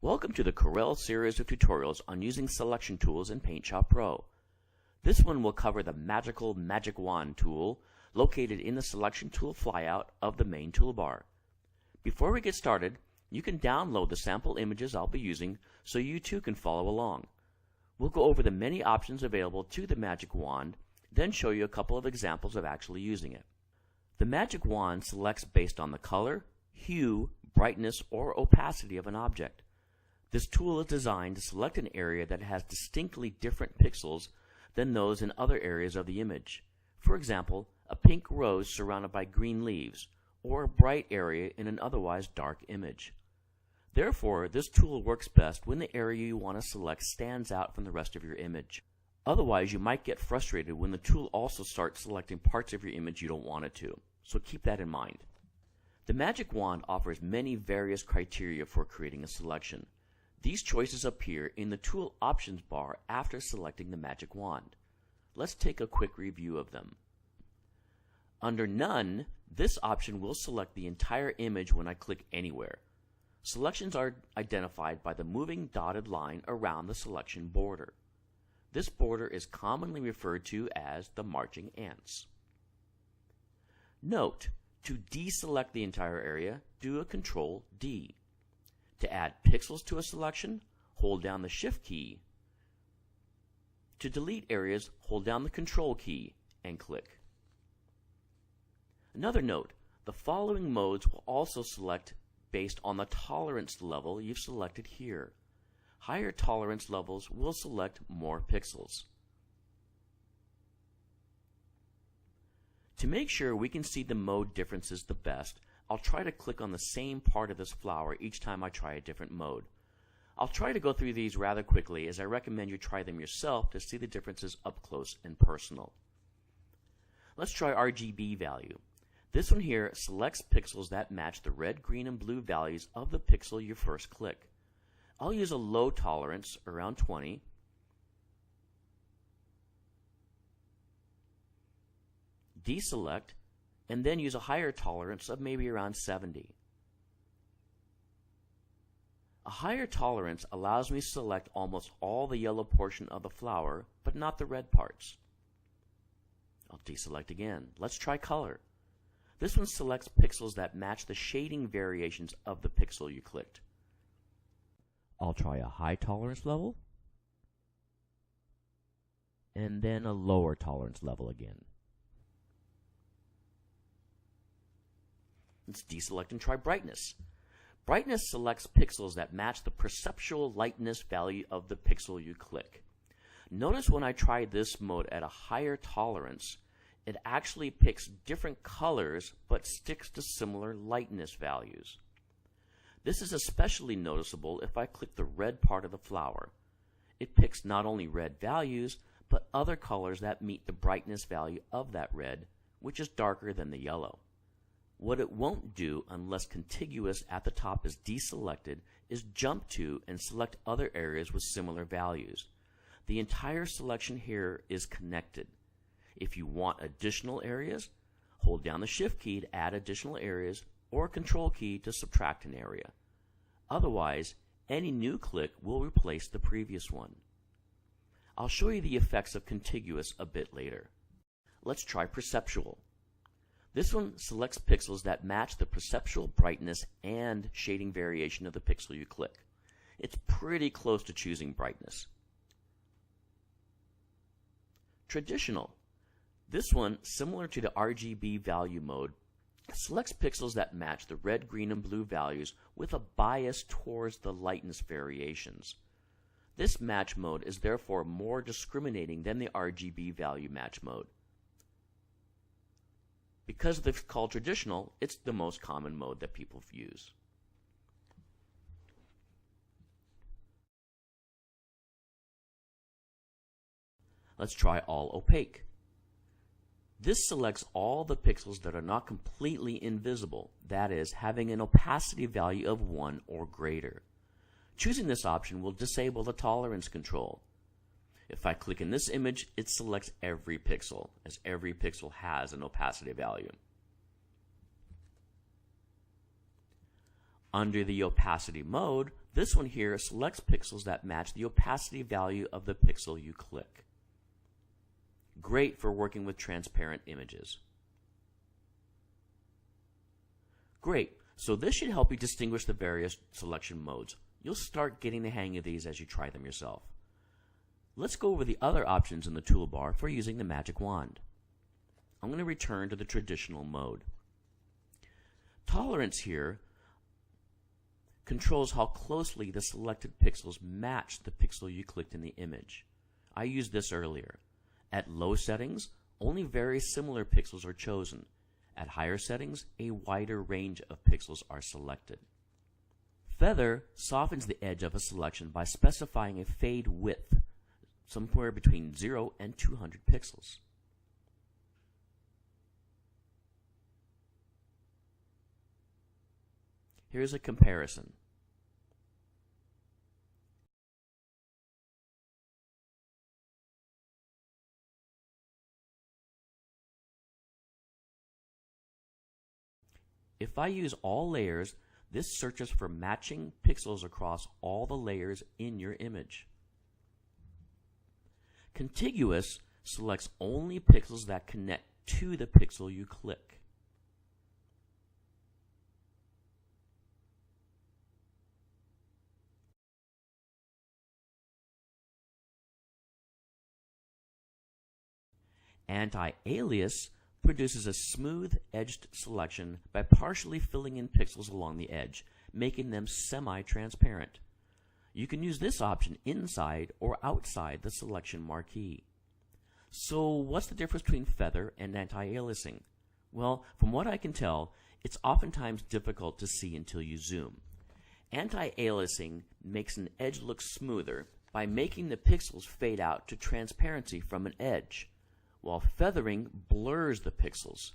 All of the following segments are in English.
Welcome to the Corel series of tutorials on using selection tools in PaintShop Pro. This one will cover the magical Magic Wand tool located in the Selection Tool flyout of the main toolbar. Before we get started, you can download the sample images I'll be using so you too can follow along. We'll go over the many options available to the Magic Wand, then show you a couple of examples of actually using it. The Magic Wand selects based on the color, hue, brightness, or opacity of an object. This tool is designed to select an area that has distinctly different pixels than those in other areas of the image. For example, a pink rose surrounded by green leaves, or a bright area in an otherwise dark image. Therefore, this tool works best when the area you want to select stands out from the rest of your image. Otherwise, you might get frustrated when the tool also starts selecting parts of your image you don't want it to, so keep that in mind. The Magic Wand offers many various criteria for creating a selection. These choices appear in the Tool Options bar after selecting the Magic Wand. Let's take a quick review of them. Under None, this option will select the entire image when I click anywhere. Selections are identified by the moving dotted line around the selection border. This border is commonly referred to as the marching ants. Note, to deselect the entire area, do a Control D. To add pixels to a selection, hold down the Shift key. To delete areas, hold down the Control key and click. Another note, the following modes will also select based on the tolerance level you've selected here. Higher tolerance levels will select more pixels. To make sure we can see the mode differences the best, I'll try to click on the same part of this flower each time I try a different mode. I'll try to go through these rather quickly as I recommend you try them yourself to see the differences up close and personal. Let's try RGB value. This one here selects pixels that match the red, green, and blue values of the pixel you first click. I'll use a low tolerance, around 20. Deselect, and then use a higher tolerance of maybe around 70. A higher tolerance allows me to select almost all the yellow portion of the flower, but not the red parts. I'll deselect again. Let's try color. This one selects pixels that match the shading variations of the pixel you clicked. I'll try a high tolerance level, and then a lower tolerance level again. Let's deselect and try brightness. Brightness selects pixels that match the perceptual lightness value of the pixel you click. Notice when I try this mode at a higher tolerance, it actually picks different colors but sticks to similar lightness values. This is especially noticeable if I click the red part of the flower. It picks not only red values, but other colors that meet the brightness value of that red, which is darker than the yellow. What it won't do unless contiguous at the top is deselected is jump to and select other areas with similar values. The entire selection here is connected. If you want additional areas, hold down the Shift key to add additional areas or Control key to subtract an area. Otherwise, any new click will replace the previous one. I'll show you the effects of contiguous a bit later. Let's try perceptual. This one selects pixels that match the perceptual brightness and shading variation of the pixel you click. It's pretty close to choosing brightness. Traditional. This one, similar to the RGB value mode, selects pixels that match the red, green, and blue values with a bias towards the lightness variations. This match mode is therefore more discriminating than the RGB value match mode. Because it's called traditional, it's the most common mode that people use. Let's try all opaque. This selects all the pixels that are not completely invisible, that is, having an opacity value of 1 or greater. Choosing this option will disable the tolerance control. If I click in this image, it selects every pixel, as every pixel has an opacity value. Under the opacity mode, this one here selects pixels that match the opacity value of the pixel you click. Great for working with transparent images. Great, so this should help you distinguish the various selection modes. You'll start getting the hang of these as you try them yourself. Let's go over the other options in the toolbar for using the magic wand. I'm going to return to the traditional mode. Tolerance here controls how closely the selected pixels match the pixel you clicked in the image. I used this earlier. At low settings, only very similar pixels are chosen. At higher settings, a wider range of pixels are selected. Feather softens the edge of a selection by specifying a fade width, somewhere between 0 and 200 pixels. Here's a comparison. If I use all layers, this searches for matching pixels across all the layers in your image. Contiguous selects only pixels that connect to the pixel you click. Anti-alias produces a smooth-edged selection by partially filling in pixels along the edge, making them semi-transparent. You can use this option inside or outside the selection marquee. So what's the difference between feather and anti-aliasing? Well, from what I can tell, it's oftentimes difficult to see until you zoom. Anti-aliasing makes an edge look smoother by making the pixels fade out to transparency from an edge, while feathering blurs the pixels.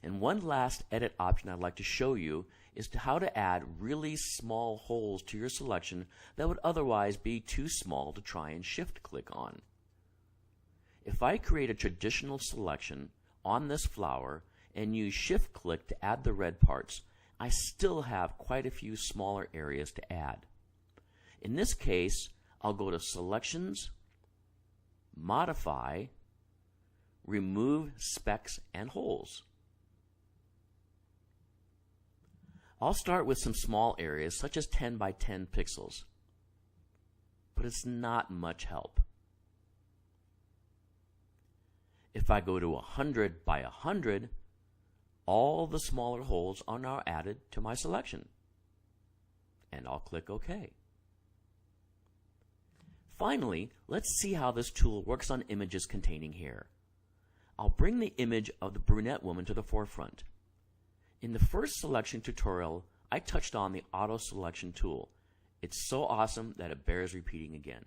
And one last edit option I'd like to show you is how to add really small holes to your selection that would otherwise be too small to try and shift click on. If I create a traditional selection on this flower and use shift click to add the red parts, I still have quite a few smaller areas to add. In this case, I'll go to Selections, Modify, Remove Specks and Holes. I'll start with some small areas such as 10 by 10 pixels, but it's not much help. If I go to 100 by 100, all the smaller holes are now added to my selection, and I'll click OK. Finally, let's see how this tool works on images containing hair. I'll bring the image of the brunette woman to the forefront. In the first selection tutorial, I touched on the auto selection tool. It's so awesome that it bears repeating again.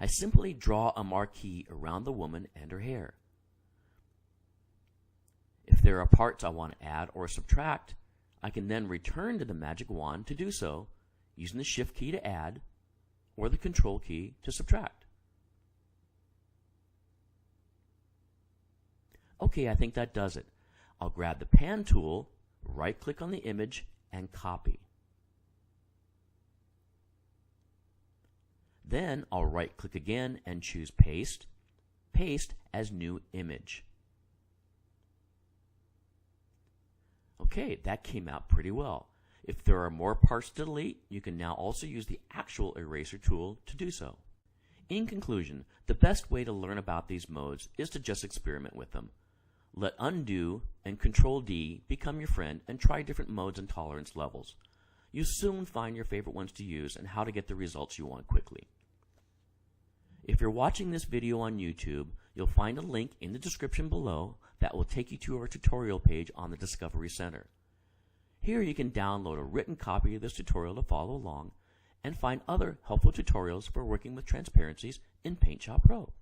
I simply draw a marquee around the woman and her hair. If there are parts I want to add or subtract, I can then return to the magic wand to do so, using the Shift key to add or the Control key to subtract. Okay, I think that does it. I'll grab the Pan tool, right-click on the image, and copy. Then I'll right-click again and choose Paste, Paste as New Image. Okay, that came out pretty well. If there are more parts to delete, you can now also use the actual eraser tool to do so. In conclusion, the best way to learn about these modes is to just experiment with them. Let Undo and Control-D become your friend and try different modes and tolerance levels. You'll soon find your favorite ones to use and how to get the results you want quickly. If you're watching this video on YouTube, you'll find a link in the description below that will take you to our tutorial page on the Discovery Center. Here you can download a written copy of this tutorial to follow along and find other helpful tutorials for working with transparencies in PaintShop Pro.